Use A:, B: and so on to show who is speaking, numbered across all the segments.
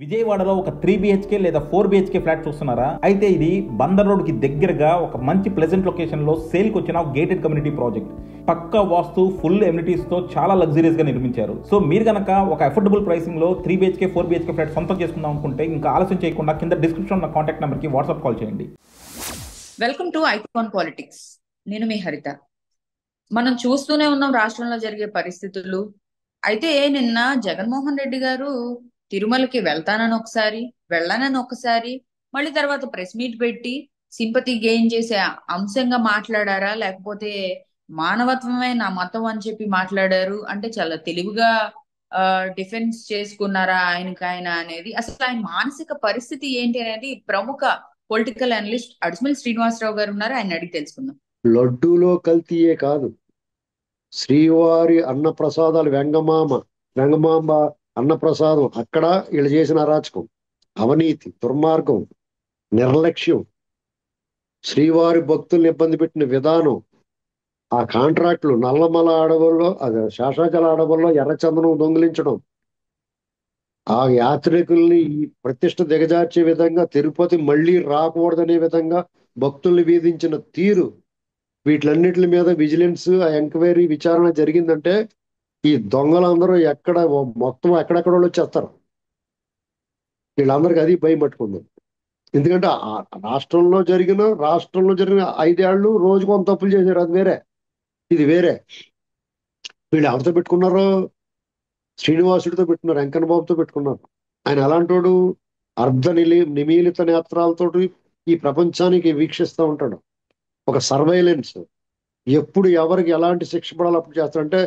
A: విజయవాడలో ఒక 3 BHK లేదా 4 BHK ఫ్లాట్ చూస్తున్నారా? అయితే ఇది బందర్ రోడ్ కి దగ్గరగా ఒక మంచి ప్లెజెంట్ లొకేషన్ లో సేల్ కి వచ్చిన గేటెడ్ కమ్యూనిటీ ప్రాజెక్ట్. పక్కా వాస్తు, ఫుల్ ఎమ్యూనిటీస్ తో చాలా లగ్జరీస్ గా నిర్మించారు. సో మీరు గనక ఒక అఫోర్డబుల్ ప్రైసింగ్ లో 3 BHK 4 BHK ఫ్లాట్ సొంతం చేసుకుందాం అనుకుంటే ఇంకా ఆలస్యం చేయకుండా కింద డిస్క్రిప్షన్ ఉన్న కాంటాక్ట్ నెంబర్ కి వాట్సాప్ కాల్ చేయండి.
B: Welcome to icon politics. నేను మీ హరిత. మనం చూస్తూనే ఉన్నాం రాష్ట్రంలో జరిగే పరిస్థితులు. అయితే నిన్న జగన్మోహన్ రెడ్డి గారు తిరుమలకి వెళ్తానని ఒకసారి, వెళ్ళానని ఒకసారి, మళ్ళీ తర్వాత ప్రెస్ మీట్ పెట్టి సింపతి గెయిన్ చేసే అంశంగా మాట్లాడారా, లేకపోతే మానవత్వమే నా మతం అని చెప్పి మాట్లాడారు అంటే చాలా తెలివిగా డిఫెన్స్ చేసుకున్నారా ఆయన అనేది, అసలు ఆయన మానసిక పరిస్థితి ఏంటి అనేది ప్రముఖ పొలిటికల్ అనలిస్ట్ అడిసిమల్ శ్రీనివాసరావు గారు ఉన్నారు, ఆయన అడిగి తెలుసుకుందాం.
C: లడ్డూలో కల్తీయే కాదు, శ్రీవారి అన్నప్రసాదాలు వెంగమాంబ అన్నప్రసాదం అక్కడ వీళ్ళు చేసిన అరాచకం, అవినీతి, దుర్మార్గం, నిర్లక్ష్యం, శ్రీవారి భక్తుల్ని ఇబ్బంది పెట్టిన విధానం, ఆ కాంట్రాక్టులు, నల్లమల అడవుల్లో, శేషాచల అడవుల్లో ఎర్రచందనం దొంగిలించడం, ఆ యాత్రికుల్ని ఈ ప్రతిష్ట దిగజార్చే విధంగా, తిరుపతి మళ్ళీ రాకూడదనే విధంగా భక్తుల్ని వేధించిన తీరు, వీటిలన్నిటి మీద విజిలెన్స్ ఎంక్వైరీ విచారణ జరిగిందంటే ఈ దొంగలందరూ మొత్తం ఎక్కడెక్కడ వచ్చేస్తారు. వీళ్ళందరికీ అది భయం పట్టుకుంది. ఎందుకంటే రాష్ట్రంలో జరిగిన 5 ఏళ్ళు రోజు కొంత తప్పులు చేశారు, అది వేరే, ఇది వేరే. వీళ్ళు ఎవరితో పెట్టుకున్నారో? శ్రీనివాసుడితో పెట్టుకున్నారు, వెంకన్న బాబుతో పెట్టుకున్నారు. ఆయన అలాంటోడు, నిమీలిత నేత్రాలతోటి ఈ ప్రపంచానికి వీక్షిస్తూ ఉంటాడు. ఒక సర్వైలెన్స్, ఎప్పుడు ఎవరికి ఎలాంటి శిక్ష పడాలి అప్పుడు చేస్తాడంటే,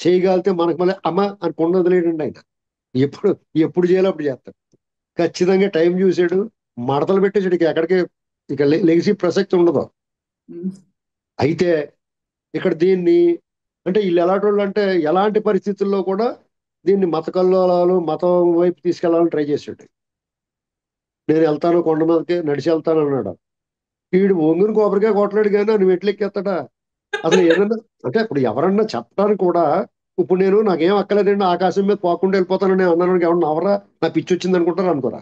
C: చేయగలిగితే మనకు మళ్ళీ అమ్మ అని కొండ వదిలేయండి. ఆయన ఎప్పుడు చేయాలో అప్పుడు చేస్తాడు. ఖచ్చితంగా టైం చూసాడు, మడతలు పెట్టేసాడు, ఎక్కడికి ఇక లెగిసి ప్రసక్తి ఉండదు. అయితే ఇక్కడ దీన్ని అంటే వీళ్ళు ఎలాంటి వాళ్ళు అంటే, ఎలాంటి పరిస్థితుల్లో కూడా దీన్ని మత కల్లోలాలు, మతం వైపు తీసుకెళ్లాలని ట్రై చేసాడు. నేను వెళ్తాను, కొండ మీదకి నడిచి వెళ్తాను అన్నాడు. వీడు ఒంగుని కొబ్బరికాయ కొట్టలేడు కానీ నువ్వు ఎట్లెక్కేస్తాడా? అసలు ఏదన్నా అంటే ఇప్పుడు ఎవరన్నా చెప్పడానికి కూడా, ఇప్పుడు నేను నాకేం అక్కలేదండి, ఆకాశం మీద పోకుండా వెళ్ళిపోతానని అన్నాను, ఎవరన్నా ఎవరా నా పిచ్చి వచ్చింది అనుకుంటారా? అనుకోరా?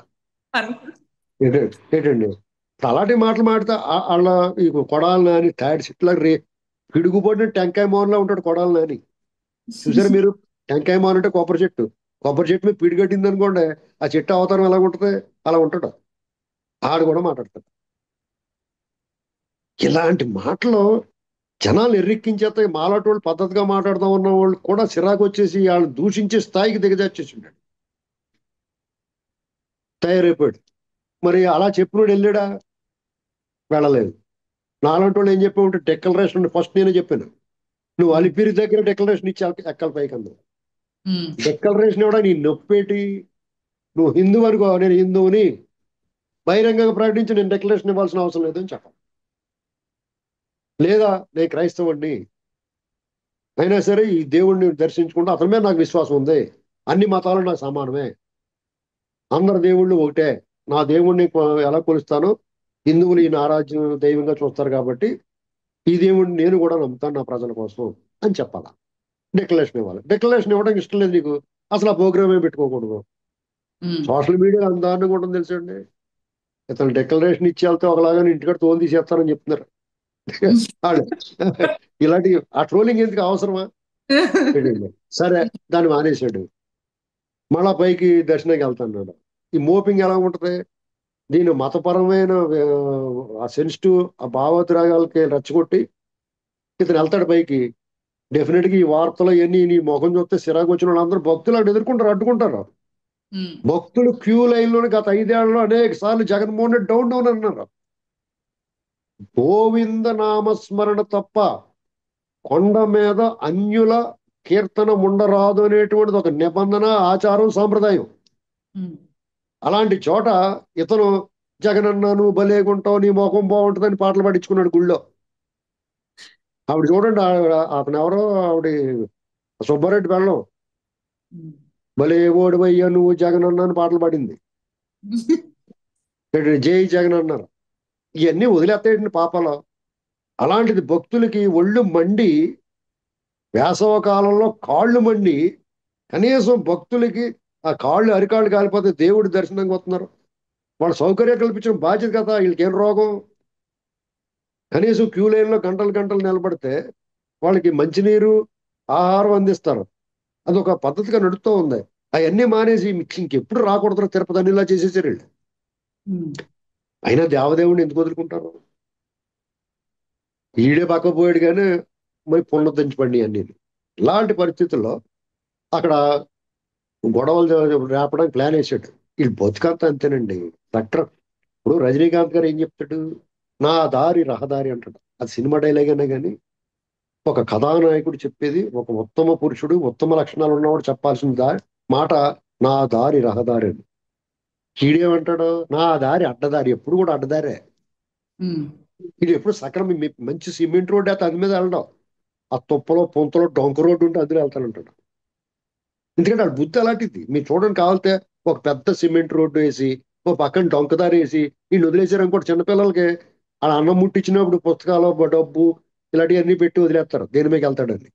C: ఏంటండి అలాంటి మాటలు మాడితే వాళ్ళ ఈ కొడాలి నాని థర్డ్ సిట్లా పిడుగుపడిన టెంకాయ మోహన్లా ఉంటాడు కొడాలి నాని. చూసారు మీరు? టెంకాయ మోహన్ అంటే కొబ్బరి చెట్టు మీద పిడి కట్టింది అనుకోండి, ఆ చెట్టు అవతారం ఎలా ఉంటుంది, అలా ఉంటాడు. ఆడు కూడా మాట్లాడతాడు. ఇలాంటి మాటలు జనాలు ఎర్రెక్కించేస్తాయి. మాలాంటి వాళ్ళు పద్ధతిగా మాట్లాడుతూ ఉన్న వాళ్ళు కూడా చిరాకు వచ్చేసి వాళ్ళని దూషించే స్థాయికి దిగజార్చేసి ఉంటాడు, తయారైపోయాడు. మరి అలా చెప్పినోడు వెళ్ళాడా? వెళ్ళలేదు. నాలాంటి వాళ్ళు ఏం చెప్పి ఉంటే డెక్లరేషన్ ఫస్ట్ నేనే చెప్పాను, నువ్వు అలిపిరి దగ్గర డెక్లరేషన్ ఇచ్చి ఎక్కల పైకి అందు డెక్లరేషన్ ఇవ్వడా నీ నొప్పేటి? నువ్వు హిందూ అనుకో, నేను హిందువుని బహిరంగంగా ప్రకటించి నేను డెక్లరేషన్ ఇవ్వాల్సిన అవసరం లేదని చెప్పాలి. లేదా నేను క్రైస్తవుడిని అయినా సరే ఈ దేవుడిని దర్శించుకుంటూ అతని మీద నాకు విశ్వాసం ఉంది, అన్ని మతాలు నాకు సమానమే, అందరు దేవుళ్ళు ఒకటే, నా దేవుణ్ణి ఎలా కొలుస్తానో హిందువులు ఈయన ఆరాధ్యం దైవంగా చూస్తారు కాబట్టి ఈ దేవుడిని నేను కూడా నమ్ముతాను నా ప్రజల కోసం అని చెప్పాలా. డెక్లరేషన్ ఇవ్వాలి. డెక్లరేషన్ ఇవ్వడానికి ఇష్టం లేదు నీకు, అసలు ఆ ప్రోగ్రామే పెట్టుకోకూడదు. సోషల్ మీడియా అంత దారుణంగా ఉంటుంది తెలుసండి. ఇతను డెక్లరేషన్ ఇచ్చి వెళ్తే ఒకలాగా ఇంటికాడ తోలు తీసేస్తారని చెప్తున్నారు వాళ్ళు. ఇలాంటి ఆ ట్రోలింగ్ ఎందుకు అవసరమా? సరే దాన్ని మానేశాడు, మళ్ళా పైకి దర్శనానికి వెళ్తాడు. ఈ మోపింగ్ ఎలా ఉంటది? దీని మతపరమైన ఆ సెన్సిటివ్ ఆ భావోద్రాగాలకి రెచ్చగొట్టి ఇతను వెళ్తాడు పైకి. డెఫినెట్ గా ఈ వార్తలు ఇవన్నీ నీ ముఖం చూస్తే సిరాకు వచ్చిన వాళ్ళందరూ భక్తులు అక్కడ ఎదుర్కొంటారు, అడ్డుకుంటారు. భక్తులు క్యూ లైన్ లోని గత 5 ఏళ్లలో అనేక సార్లు జగన్మోహన్ రెడ్డి డౌన్ అన్నారు. గోవింద నామస్మరణ తప్ప కొండ మీద అన్యుల కీర్తన ఉండరాదు అనేటువంటిది ఒక నిబంధన, ఆచారం, సాంప్రదాయం. అలాంటి చోట ఇతను జగనన్న నువ్వు భలేగుంటావు, నీ ముఖం బాగుంటుందని పాటలు పాడించుకున్నాడు గుళ్ళో. ఆవిడ చూడండి, అతను ఎవరో ఆవిడ సుబ్బారెడ్డి వెళ్ళం, భలే ఓడివయ్యా నువ్వు జగనన్న అని పాటలు పాడింది. జై జగన్ అన్నారు. ఇవన్నీ వదిలేస్తాయండి పాపాలు. అలాంటిది భక్తులకి ఒళ్ళు మండి, వేసవ కాలంలో కాళ్ళు మండి, కనీసం భక్తులకి ఆ కాళ్ళు అరికాళ్ళు కాలిపోతే దేవుడి దర్శనంగా వస్తున్నారు. వాళ్ళ సౌకర్యం కల్పించిన బాధ్యత కదా. వీళ్ళకి ఏం రోగం? కనీసం క్యూ లైన్లో గంటలు గంటలు నిలబడితే వాళ్ళకి మంచినీరు, ఆహారం అందిస్తారు. అదొక పద్ధతిగా నడుస్తూ ఉంది. అవన్నీ మానేసి ఇంకెప్పుడు రాకూడదు తిరుపతి అన్నిలా చేసేసారు వీళ్ళు. అయినా దేవదేవుడిని ఎందుకు వదులుకుంటారు? ఈడే పక్కపోయాడు కానీ మరి పునరుద్ధరించబడి అన్ని. ఇలాంటి పరిస్థితుల్లో అక్కడ గొడవలు రేపడానికి ప్లాన్ వేసాడు. వీళ్ళు బతుకంతా అంతేనండి. కట్టర్. ఇప్పుడు రజనీకాంత్ గారు ఏం చెప్తాడు? నా దారి రహదారి అంటాడు. అది సినిమా డైలాగ్ అయినా కానీ ఒక కథానాయకుడు చెప్పేది, ఒక ఉత్తమ పురుషుడు, ఉత్తమ లక్షణాలు ఉన్నవాడు చెప్పాల్సిన మాట నా దారి రహదారి అని. ఈడేమంటాడు? నా దారి అడ్డదారి. ఎప్పుడు కూడా అడ్డదారే. ఇది ఎప్పుడు సక్రమ మంచి సిమెంట్ రోడ్డు అయితే అది మీద వెళ్ళడం. ఆ తుప్పలో పొంతలో డొంక రోడ్డు ఉంటే అందులో వెళ్తానంటాడు. ఎందుకంటే అది బుద్ధి అలాంటిది. మీరు చూడండి, కావాలితే ఒక పెద్ద సిమెంట్ రోడ్డు వేసి ఓ పక్కన డొంకదారి వేసి వీళ్ళు వదిలేసారు అనుకోండి, చిన్నపిల్లలకి ఆ అన్నం ముట్టించినప్పుడు పుస్తకాలు, డబ్బు ఇలాంటివన్నీ పెట్టి వదిలేస్తారు దేని మీద వెళ్తాడని.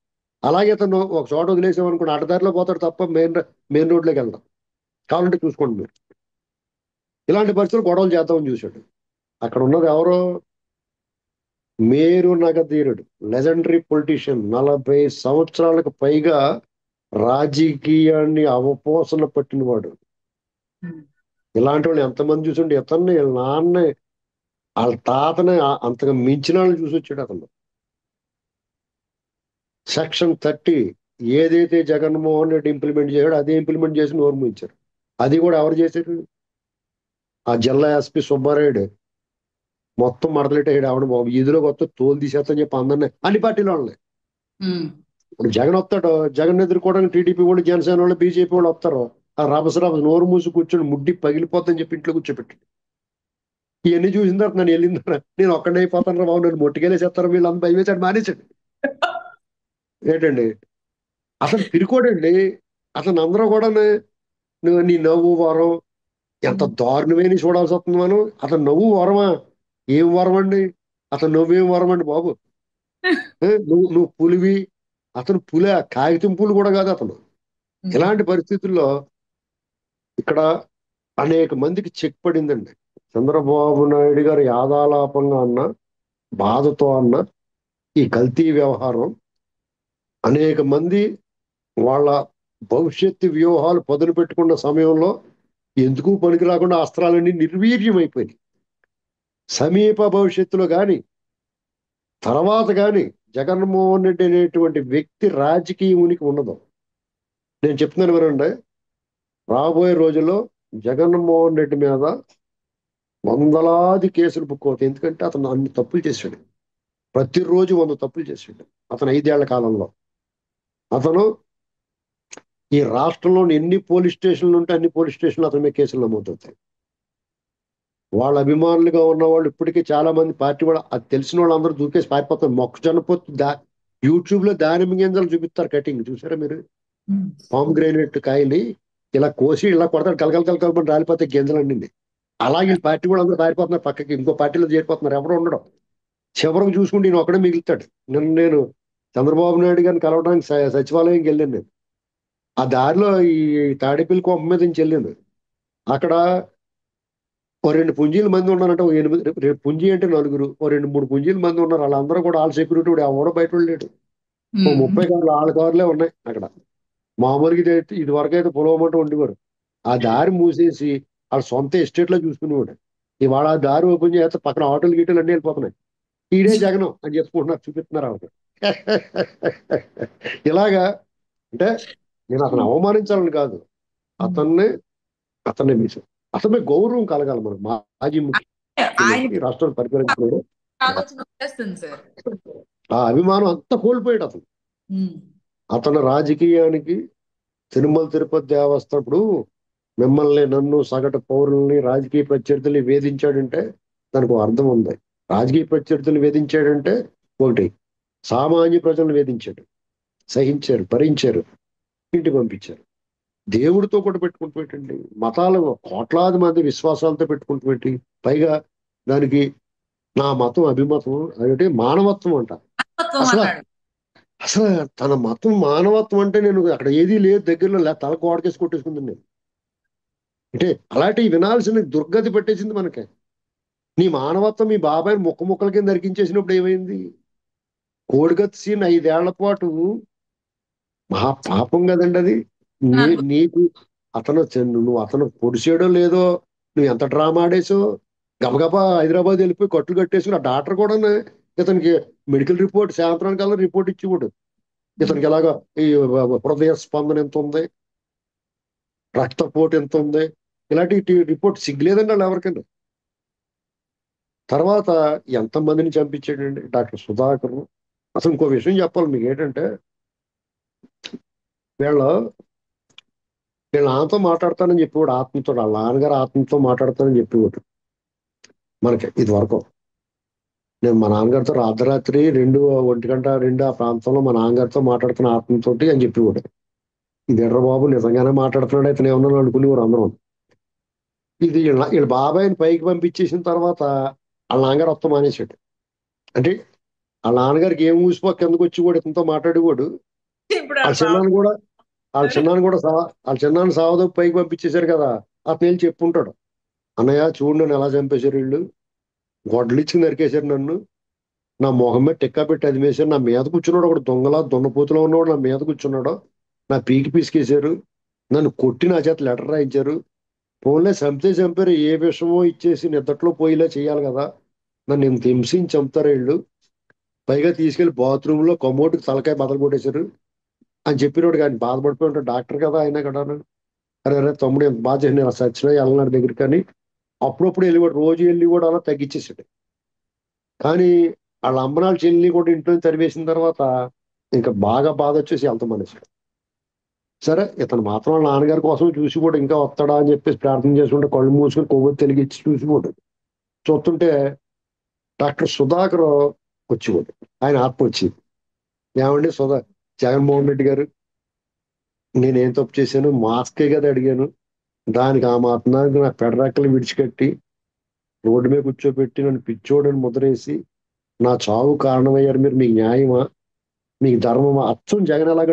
C: అలాగే అతను ఒక చోట వదిలేసామనుకోండి అడ్డదారిలో పోతాడు తప్ప మెయిన్ రోడ్లోకి వెళ్దాం. కావాలంటే చూసుకోండి మీరు. ఇలాంటి పరిస్థితులు గొడవలు చేద్దామని చూశాడు. అక్కడ ఉన్నది ఎవరో మేరు నగధీరుడు, లెజెండరీ పొలిటీషియన్, 40 సంవత్సరాలకు పైగా రాజకీయాన్ని అవపోసన పట్టినవాడు. ఇలాంటి వాళ్ళు ఎంతమంది చూసుంటే ఇతన్ని వీళ్ళ నాన్న వాళ్ళ తాతని అంతగా మించిన వాళ్ళని చూసి వచ్చాడు అతను. సెక్షన్ 30 ఏదైతే జగన్మోహన్ రెడ్డి ఇంప్లిమెంట్ చేశాడో అదే ఇంప్లిమెంట్ చేసి నోరు మూయించారు. అది కూడా ఎవరు చేశారు? ఆ జిల్లా ఎస్పీ సుబ్బారాయుడు మొత్తం మడతలెట్టాడు. ఆవిడ బాబు ఈదులో కొత్త తోలు తీసేస్తా చెప్పి అందరినీ అన్ని పార్టీలో వాళ్ళని. ఇప్పుడు జగన్ వస్తాడు, జగన్ ఎదుర్కోవడానికి టీడీపీ వాళ్ళు, జనసేన వాళ్ళు, బీజేపీ వాళ్ళు వస్తారు. ఆ రభస నోరు మూసి కూర్చొని ముడ్డి పగిలిపోతుందని చెప్పి ఇంట్లో కూర్చోబెట్టాడు. ఇవన్నీ చూసిన తర్వాత నన్ను వెళ్ళిందా నేను ఒక్కడే అయిపోతాను బాబు, నన్ను మొట్టికెళ్ళేసేస్తారు వీళ్ళు అంత భయం వేసాడు, మానేశాడు. ఏంటండి అతను పిరుకోడండి. అతను అందరూ కూడా నీ నవ్వు వరం ఎంత దారుణమైన చూడాల్సి వస్తుంది మనం. అతను నవ్వు వరమా? ఏం వరం అండి? అతను నవ్వేం వరం అండి బాబు? నువ్వు పులివి. అతను పులి, కాగితం పులి కూడా కాదు అతను. ఇలాంటి పరిస్థితుల్లో ఇక్కడ అనేక మందికి చెక్ పడిందండి. చంద్రబాబు నాయుడు గారు యాదాలాపంగా అన్న, బాధతో అన్న ఈ కల్తీ వ్యవహారం అనేక మంది వాళ్ళ భవిష్యత్తు వ్యూహాలు పదును పెట్టుకున్న సమయంలో ఎందుకు పనికి రాకుండా అస్త్రాలన్నీ నిర్వీర్యం అయిపోయినాయి. సమీప భవిష్యత్తులో కానీ తర్వాత కానీ జగన్మోహన్ రెడ్డి అనేటువంటి వ్యక్తి రాజకీయ ఉనికి ఉండదు. నేను చెప్తున్నాను వినండి, రాబోయే రోజుల్లో జగన్మోహన్ రెడ్డి మీద వందలాది కేసులు బుక్ అవుతాయి. ఎందుకంటే అతను అన్ని తప్పులు చేశాడు. ప్రతిరోజు 100 తప్పులు చేశాడు అతను 5 ఏళ్ల కాలంలో. అతను ఈ రాష్ట్రంలో ఎన్ని పోలీస్ స్టేషన్లు ఉంటే అన్ని పోలీస్ స్టేషన్లు అతని మీద కేసులు నమోదవుతాయి. వాళ్ళ అభిమానులుగా ఉన్న వాళ్ళు ఇప్పటికీ చాలా మంది పార్టీ వాళ్ళు అది తెలిసిన వాళ్ళు అందరూ దూకేసి పారిపోతారు. మొక్కజొన్న పొత్తు యూట్యూబ్ లో దానిమ్మ గింజలు చూపిస్తారు కటింగ్, చూసారా మీరు? పామ్ గ్రైనేట్ కాయని ఇలా కోసి ఇలా కొడతారు, కలకలకలకలని రాలిపోతాయి గింజలన్నీ. అలాగే పార్టీ కూడా అందరూ పారిపోతున్నారు పక్కకి, ఇంకో పార్టీలో చేరిపోతున్నారు. ఎవరు ఉండడం, చివరికి చూసుకుంటే ఈయన ఒక్కడే మిగులుతాడు. నేను చంద్రబాబు నాయుడు గారిని కలవడానికి సచివాలయంకి వెళ్ళాను. నేను ఆ దారిలో ఈ తాడేపల్లి కోపం మీద నుంచి వెళ్ళాను. అక్కడ ఓ 2 పుంజీల మంది ఉన్నారంటే, 8 పుంజీ అంటే 4, ఓ 2-3 పుంజీల మంది ఉన్నారు. వాళ్ళందరూ కూడా వాళ్ళ సెక్యూరిటీ కూడా ఎవడో బయట లేడు. ఓ 30 కార్లు వాళ్ళ కార్లే ఉన్నాయి అక్కడ. మామూలుగా ఇది వరకు అయితే పొలవమంటూ ఉండేవారు. ఆ దారి మూసేసి వాళ్ళ సొంత ఎస్టేట్ లో చూసుకునేవాడు. ఇవాళ ఆ దారి ఓపెన్ చేస్తే పక్కన ఆటోలు గీటలు అన్నీ వెళ్ళిపోతున్నాయి. ఈడే జగనం అని చెప్పుకుంటున్నారు, చూపిస్తున్నారు ఆవిడ. ఇలాగా అంటే నేను అతను అవమానించాలని కాదు, అతన్ని మీసం అతని గౌరవం కలగాలి. మనం మాజీ ముఖ్యమంత్రి రాష్ట్రాన్ని పరిపాలించుకున్నాడు, ఆ అభిమానం అంతా కోల్పోయాడు అతను. అతను రాజకీయానికి తిరుమల తిరుపతి దేవస్థానం ఇప్పుడు మిమ్మల్ని, నన్ను, సగటు పౌరుల్ని, రాజకీయ ప్రత్యర్థుల్ని వేధించాడంటే దానికి ఒక అర్థం ఉంది. రాజకీయ ప్రత్యర్థులు వేధించాడంటే ఒకటి, సామాన్య ప్రజలను వేధించాడు, సహించారు, భరించారు, ఇంటికి పంపించారు. దేవుడితో కూడా పెట్టుకుంటూ పెట్టండి, మతాలు కోట్లాది మంది విశ్వాసాలతో పెట్టుకుంటూ పెట్టి, పైగా దానికి నా మతం అభిమతం అదేంటి మానవత్వం అంట. అసలు తన మతం మానవత్వం అంటే నేను అక్కడ ఏదీ లేదు దగ్గరలో తల గోడకేసి కొట్టేసుకుంది నేను. అంటే అలాంటివి వినాల్సిన దుర్గతి పెట్టేసింది మనకి. నీ మానవత్వం మీ బాబాయ్ని ముక్క ముక్కల కింద నరికించేసినప్పుడు ఏమైంది? కోడికత్తి సీన్ 5 ఏళ్ల పాటు మహా పాపం కదండి అది.
B: అనుభవం.
C: నీకు నువ్వు అతను పొడిచాడో లేదో, నువ్వు ఎంత డ్రామా ఆడేసో, గబగబా హైదరాబాద్ వెళ్ళిపోయి కట్లు కట్టేసుకుని ఆ డాక్టర్ కూడా ఇతనికి మెడికల్ రిపోర్ట్ సాయంత్రానికల్లా రిపోర్ట్ ఇచ్చివాడు. ఇతనికి ఎలాగా ఈ హృదయ స్పందన ఎంత ఉంది, రక్తపోటు ఎంత ఉంది, ఇలాంటి రిపోర్ట్ సిగ్గులేదండి వాళ్ళు ఎవరికైనా. తర్వాత ఎంతమందిని చంపించాడండి డాక్టర్ సుధాకర్. అసలు ఇంకో విషయం చెప్పాలి మీకు ఏంటంటే, వీళ్ళ వీళ్ళ నాన్నతో మాట్లాడతానని చెప్పేవాడు, ఆత్మతో, వాళ్ళ నాన్నగారు ఆత్మతో మాట్లాడతానని చెప్పేవాడు మనకి ఇది వరకు. నేను మా నాన్నగారితో అర్ధరాత్రి 1:00, 2 ఆ ప్రాంతంలో మా నాన్నగారితో మాట్లాడుతున్న ఆత్మతోటి అని చెప్పేవాడు. ఇదేట్రా బాబు నిజంగానే మాట్లాడుతున్నాడు అయితే ఏమన్నా అనుకునేవారు అందరం. ఇది వీళ్ళ బాబాయ్ని పైకి పంపించేసిన తర్వాత వాళ్ళ నాన్నగారు వస్తా మానేశాడు. అంటే వాళ్ళ నాన్నగారికి ఏం ఊసిపో కిందకు వచ్చి కూడా ఇతనితో మాట్లాడేవాడు.
B: ఇప్పుడు
C: వాళ్ళ చిన్నాన్ని కూడా వాళ్ళ చిన్నాన్ని సావదోపు పైకి పంపించేశారు కదా, అతను వెళ్ళి చెప్పుంటాడు, అన్నయ్య చూడు నన్ను ఎలా చంపేశారు వీళ్ళు, గొడ్డలు ఇచ్చి నరికేశారు నన్ను, నా మొహం మీద టెక్కా పెట్టి అది వేశారు, నా మీద కూర్చున్నాడు ఒకడు దొంగలా దున్నపోతులో ఉన్నవాడు నా మీద కూర్చున్నాడు, నా పీకి పీసుకేశారు, నన్ను కొట్టి నా చేత లెటర్ రాయించారు, ఫోన్లే చంపారు, ఏ విషమో ఇచ్చేసి నిద్దట్లో పోయేలా చేయాలి కదా, నన్ను ఇంత హింసించి చంపుతారు వీళ్ళు, పైగా తీసుకెళ్లి బాత్రూంలో కమోటుకి తలకాయ బదలు కొట్టేశారు అని చెప్పినోడు. కానీ బాధపడిపోయి ఉంటాడు డాక్టర్ కదా అయినా కదా. అరే అరే తమ్ముడు ఎంత బాధ చేసి నేను సచ్చినా వెళ్ళనాడు దగ్గర, కానీ అప్పుడప్పుడు వెళ్ళివాడు, రోజు వెళ్ళి కూడా అలా తగ్గించేసాడు. కానీ వాళ్ళ అమ్మనాలు చెల్లి కూడా ఇంట్లో తరివేసిన తర్వాత ఇంకా బాగా బాధ వచ్చేసి వెళ్తాం మనిషి. సరే ఇతను మాత్రం వాళ్ళ నాన్నగారి కోసం చూసి కూడా ఇంకా వస్తాడా అని చెప్పేసి ప్రార్థన చేసుకుంటే కళ్ళు మూసుకొని కొవ్వొత్తి తెలిగించి చూసి కూడా చూస్తుంటే డాక్టర్ సుధాకర్ వచ్చేవాడు. ఆయన ఆత్మ వచ్చింది. ఏమండి జగన్మోహన్ రెడ్డి గారు, నేనేం తప్పు చేశాను, మాస్కే కదా అడిగాను, దానికి ఆ మాత్రానికి నా పెడరెక్కలు విడిచికట్టి రోడ్డు మీద కూర్చోబెట్టి నన్ను పిచ్చోడని ముద్రేసి నా చావు కారణమయ్యారు మీరు, మీకు న్యాయమా, మీకు ధర్మమా? అచ్చం జగన్ అలాగ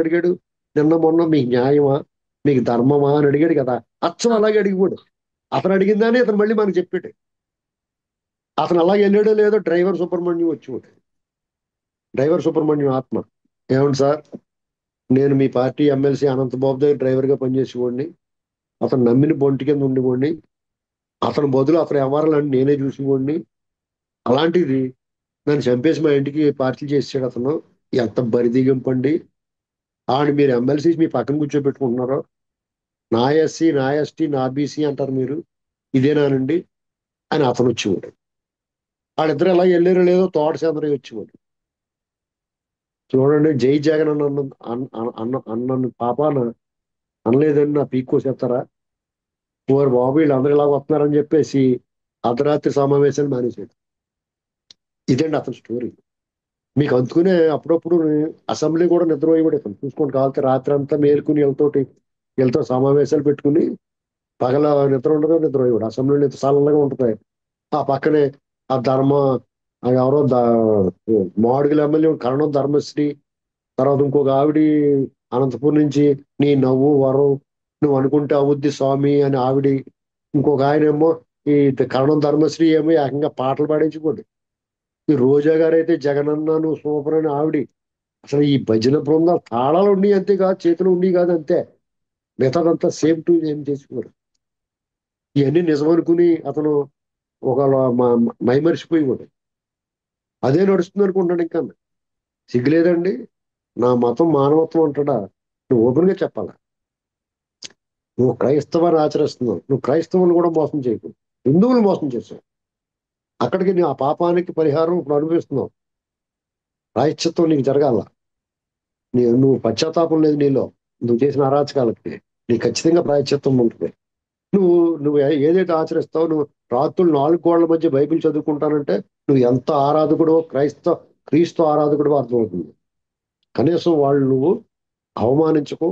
C: అడిగాడు నిన్న మొన్న, మీకు న్యాయమా, మీకు ధర్మమా అని అడిగాడు కదా, అచ్చం అలాగే అడిగిపోడు. అతను అడిగిందని ఇతను మళ్ళీ మనకు చెప్పాడు. అతను అలాగే వెళ్ళాడో లేదో డ్రైవర్ సుబ్రహ్మణ్యం వచ్చేవాడు. డ్రైవర్ సుబ్రహ్మణ్యం ఆత్మ, ఏమండి సార్, నేను మీ పార్టీ ఎమ్మెల్సీ అనంతబాబు దగ్గర డ్రైవర్గా పనిచేసేవాడిని, అతను నమ్మిన బొంటి కింద ఉండిపోండి, అతని బదులు అతను వ్యవహారాలన్నీ నేనే చూసేవాడిని, అలాంటిది నన్ను చంపేసి మా ఇంటికి పార్టీలు చేసాడు అతను, ఎంత బరిదిగింపండి, ఆవిడ మీరు ఎమ్మెల్సీ మీ పక్కన కూర్చోబెట్టుకుంటున్నారో, నా ఎస్సీ నా ఎస్టీ నా బీసీ అంటారు మీరు, ఇదేనానండి అని అతను వచ్చేవాడు. వాళ్ళిద్దరు ఎలా వెళ్ళారో లేదో తోట చంద్రయ్య వచ్చేవాడు. చూడండి, జై జగన్ అన్న పాపాన అనలేదని నా పీక్కోసేస్తారా, ఓరు బాబు వీళ్ళందరూ ఇలా వస్తున్నారని చెప్పేసి అర్ధరాత్రి సమావేశాలు మానేశాడు. ఇదండి అతని స్టోరీ. మీకు అందుకునే అప్పుడప్పుడు అసెంబ్లీ కూడా నిద్రపోయి ఇతను చూసుకొని కావాలంటే రాత్రి అంతా మేలుకుని వీళ్ళతో సమావేశాలు పెట్టుకుని పగల నిద్ర ఉండదు, నిద్రపోయి అసెంబ్లీ నిద్ర చల్లగా ఉంటుంది. ఆ పక్కనే ఆ ఎవరో మాడుగుల ఎమ్మెల్యే కరణం ధర్మశ్రీ, తర్వాత ఇంకొక ఆవిడ అనంతపురం నుంచి, నీ నవ్వు వరం నువ్వు అనుకుంటే అవుద్ది స్వామి అని ఆవిడ, ఇంకొక ఆయన ఏమో ఈ కరణం ధర్మశ్రీ ఏమో ఏకంగా పాటలు పాడించుకోండి, ఈ రోజా గారు అయితే జగనన్న నువ్వు సూపర్ అని ఆవిడ. అసలు ఈ భజన బృందాలు తాళాలు ఉండి అంతే కాదు, చేతులు ఉండి కాదు అంతే, మిగతాదంతా సేమ్ టు ఏం చేసుకోరు. ఇవన్నీ నిజం అనుకుని అతను ఒక మైమరిచిపోయి కూడా అదే నడుస్తుంది అనుకుంటాడు. ఇంకా సిగ్గులేదండి, నా మతం మానవత్వం అంటాడా, నువ్వు ఓపెన్ గా చెప్పాలా, నువ్వు క్రైస్తవాన్ని ఆచరిస్తున్నావు, నువ్వు క్రైస్తవులు కూడా మోసం చేయకు, హిందువులు మోసం చేసావు, అక్కడికి నీ ఆ పాపానికి పరిహారం ఇప్పుడు అనుభవిస్తున్నావు, ప్రాయశ్చిత్తం నీకు జరగాల, నువ్వు పశ్చాత్తాపం లేదు నీలో, నువ్వు చేసిన అరాచకాలకి నీకు ఖచ్చితంగా ప్రాయశ్చిత్తం ఉంటుంది. నువ్వు నువ్వు ఏదైతే ఆచరిస్తావో, నువ్వు రాత్రులు 4 గోడల మధ్య బైబిల్ చదువుకుంటానంటే నువ్వు ఎంత ఆరాధకుడో, క్రీస్తు ఆరాధకుడో అర్థమవుతుంది. కనీసం వాళ్ళు నువ్వు అవమానించకు,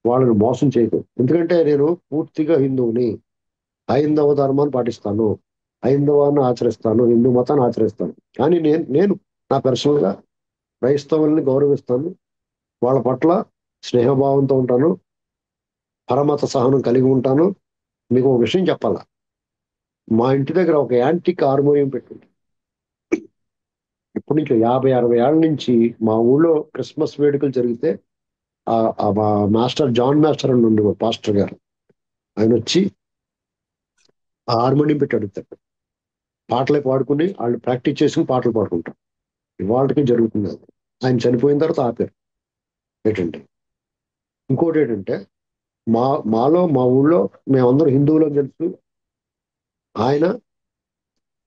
C: వాళ్ళని మోసం చేయకు. ఎందుకంటే నేను పూర్తిగా హిందువుని, హైందవ ధర్మాన్ని పాటిస్తాను, హైందవాన్ని ఆచరిస్తాను, హిందూ మతాన్ని ఆచరిస్తాను, కానీ నేను నా పర్సనల్ గా క్రైస్తవుల్ని గౌరవిస్తాను, వాళ్ళ పట్ల స్నేహభావంతో ఉంటాను, పరమత సహనం కలిగి ఉంటాను, మీకు ఒక విషయం చెప్పాలా, మా ఇంటి దగ్గర ఒక యాంటిక్ హార్మోనియం పెట్టుంది. ఇప్పటి నుంచి 50-60 ఏళ్ళ నుంచి మా ఊళ్ళో క్రిస్మస్ వేడుకలు జరిగితే మా మాస్టర్ జాన్ మాస్టర్ అని ఉండేవాడు, పాస్టర్ గారు. ఆయన వచ్చి ఆ హార్మోనియం పెట్టి అడుగుతాడు. పాటలే పాడుకుని వాళ్ళు ప్రాక్టీస్ చేసుకుని పాటలు పాడుకుంటాం. ఇవాళకి జరుగుతుంది అది. ఆయన చనిపోయిన తర్వాత ఆపారు. ఏంటంటే ఇంకోటి ఏంటంటే మా ఊళ్ళో మేమందరం హిందువులో తెలుసు. ఆయన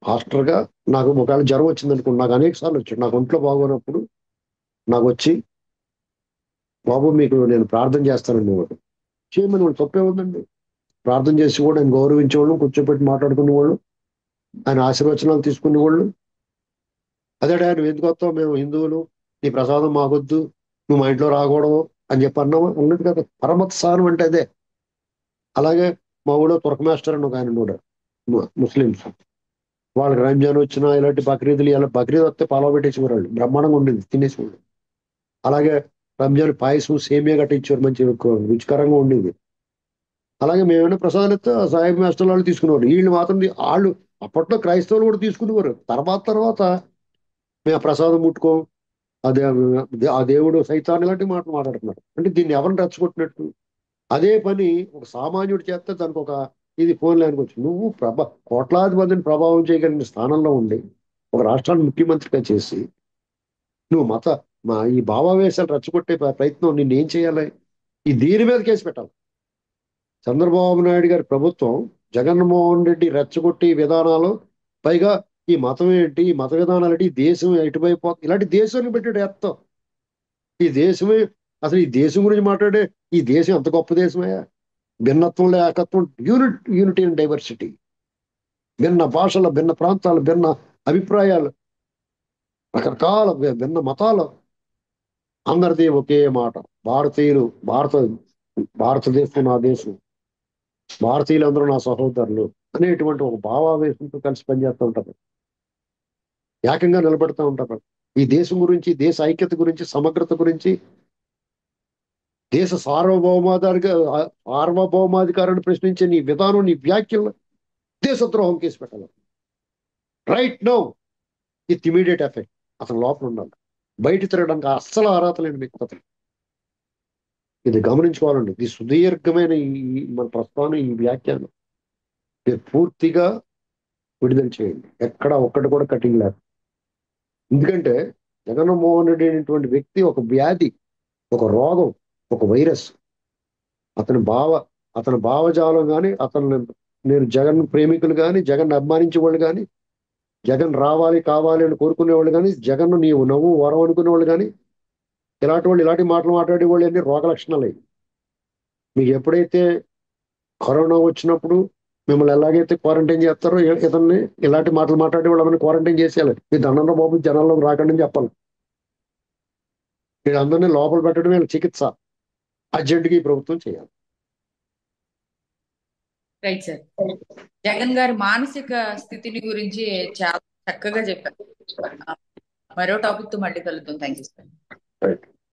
C: పాస్టర్గా నాకు ఒకవేళ జ్వరం వచ్చింది అనుకోండి, నాకు అనేక సార్లు వచ్చాడు. నాకు ఒంట్లో బాగోనప్పుడు నాకు వచ్చి, బాబు మీకు నేను ప్రార్థన చేస్తానండి వాడు. చేయమని వాడు, తప్పే ఉందండి. ప్రార్థన చేసి కూడా ఆయన గౌరవించేవాళ్ళు, కూర్చోపెట్టి మాట్లాడుకునేవాళ్ళు, ఆయన ఆశీర్వచనాలు తీసుకునేవాళ్ళు. అదే నువ్వు ఎందుకు వస్తావు, మేము హిందువులు, నీ ప్రసాదం మాకొద్దు, నువ్వు మా ఇంట్లో రాకూడదు అని చెప్పి అన్నావా? అన్నది కదా పరమత సారం అంటే అదే. అలాగే మా ఊళ్ళో తురక మాస్టర్ అని ఒక ఆయన కూడా ముస్లిమ్స్, వాళ్ళకి రంజాన్ వచ్చినా ఇలాంటి బక్రీదులు, ఇలా బక్రీద్ వస్తే పొలవ పెట్టేసేవాళ్ళు, బ్రహ్మాండంగా ఉండేది, తినేసేవాళ్ళు. అలాగే రంజాన్ పాయసం సేమియా కట్టించేవారు, మంచి రుచికరంగా ఉండేది. అలాగే మేమైనా ప్రసాదాలు ఇస్తే ఆ సాయిబ్ మాస్టర్ వాళ్ళు తీసుకునేవారు. వీళ్ళు మాత్రం వాళ్ళు అప్పట్లో క్రైస్తవులు కూడా తీసుకునేవారు. తర్వాత మేము ఆ ప్రసాదం ముట్టుకోం, అదే ఆ దేవుడు సైతాన్ ఇలాంటి మాటలు మాట్లాడుతున్నారు. అంటే దీన్ని ఎవరిని రెచ్చగొట్టినట్టు? అదే పని ఒక సామాన్యుడు చేస్తే దానికి ఒక ఇది ఫోన్ లైన్కి వచ్చి, నువ్వు కోట్లాది మందిని ప్రభావం చేయగలిగిన స్థానంలో ఉండి ఒక రాష్ట్రాన్ని ముఖ్యమంత్రిగా చేసి నువ్వు ఈ భావావేశాలు రెచ్చగొట్టే ప్రయత్నం నిన్ను ఏం చేయాలి? ఈ దీని మీద కేసు పెట్టాలి. చంద్రబాబు నాయుడు గారి ప్రభుత్వం, జగన్మోహన్ రెడ్డి రెచ్చగొట్టి విధానాలు, పైగా ఈ మతం ఏంటి, ఈ మత విధానాలు ఏంటి, ఈ దేశం ఎటువైపు ఇలాంటి దేశాన్ని పెట్టాడు ఎత్తం. ఈ దేశమే అసలు ఈ దేశం గురించి మాట్లాడే, ఈ దేశం ఎంత గొప్ప దేశమయ్యా, భిన్నత్వంలో ఏకత్వం, యూనిటీ అండ్ డైవర్సిటీ, భిన్న భాషలు, భిన్న ప్రాంతాలు, భిన్న అభిప్రాయాలు, రకరకాల భిన్న మతాలు, అందరిది ఒకే మాట, భారతీయులు, భారతదేశం నా దేశం, భారతీయులందరూ నా సహోదరులు అనేటువంటి ఒక భావావేశంతో కలిసి పనిచేస్తూ ఉంటారు, ఏకంగా నిలబెడతా ఉంటారు. ఈ దేశం గురించి, దేశ ఐక్యత గురించి, సమగ్రత గురించి, దేశ సార్వభౌమాధికారాన్ని ప్రశ్నించే నీ విధానం, నీ వ్యాఖ్యలు దేశద్రోహం కేసు పెట్టాలి right now, with immediate effect. అతను లోపల ఉండాలి, బయట తిరగడానికి అస్సలు అర్హత లేని వ్యక్తి. ఇది గమనించుకోవాలండి. ఇది సుదీర్ఘమైన మన ప్రస్తావన, ఈ వ్యాఖ్యానం మీరు పూర్తిగా విడుదల చేయండి, ఎక్కడ ఒక్కటి కూడా కటింగ్ లేదు. ఎందుకంటే జగన్మోహన్ రెడ్డి అనేటువంటి వ్యక్తి ఒక వ్యాధి, ఒక రోగం, ఒక వైరస్. అతని భావజాలం కానీ, నేను జగన్ ప్రేమికులు కానీ, జగన్ అభిమానించే వాళ్ళు కానీ, జగన్ రావాలి కావాలి అని కోరుకునేవాళ్ళు కానీ, జగన్ నీవు నవ్వు వరం అనుకునేవాళ్ళు కానీ, ఇలాంటి మాటలు మాట్లాడే వాళ్ళు అన్ని రోగ లక్షణాలు. మీకు ఎప్పుడైతే కరోనా వచ్చినప్పుడు మిమ్మల్ని ఎలాగైతే క్వారంటైన్ చేస్తారో, ఇతన్ని ఇలాంటి మాటలు మాట్లాడే వాళ్ళని క్వారంటైన్ చేసేయాలి. మీ దండంలో బాబు జనాల్లో రాకండి అని చెప్పాలి. వీళ్ళందరినీ లోపల పెట్టడం వీళ్ళ చికిత్స అర్జెంటుగా ఈ ప్రభుత్వం చేయాలి.
B: Right sir. జగన్ గారి మానసిక స్థితిని గురించి చాలా చక్కగా చెప్పారు. మరో టాపిక్ తో మళ్ళీ కలుద్దాం. Thank you sir.
C: రైట్.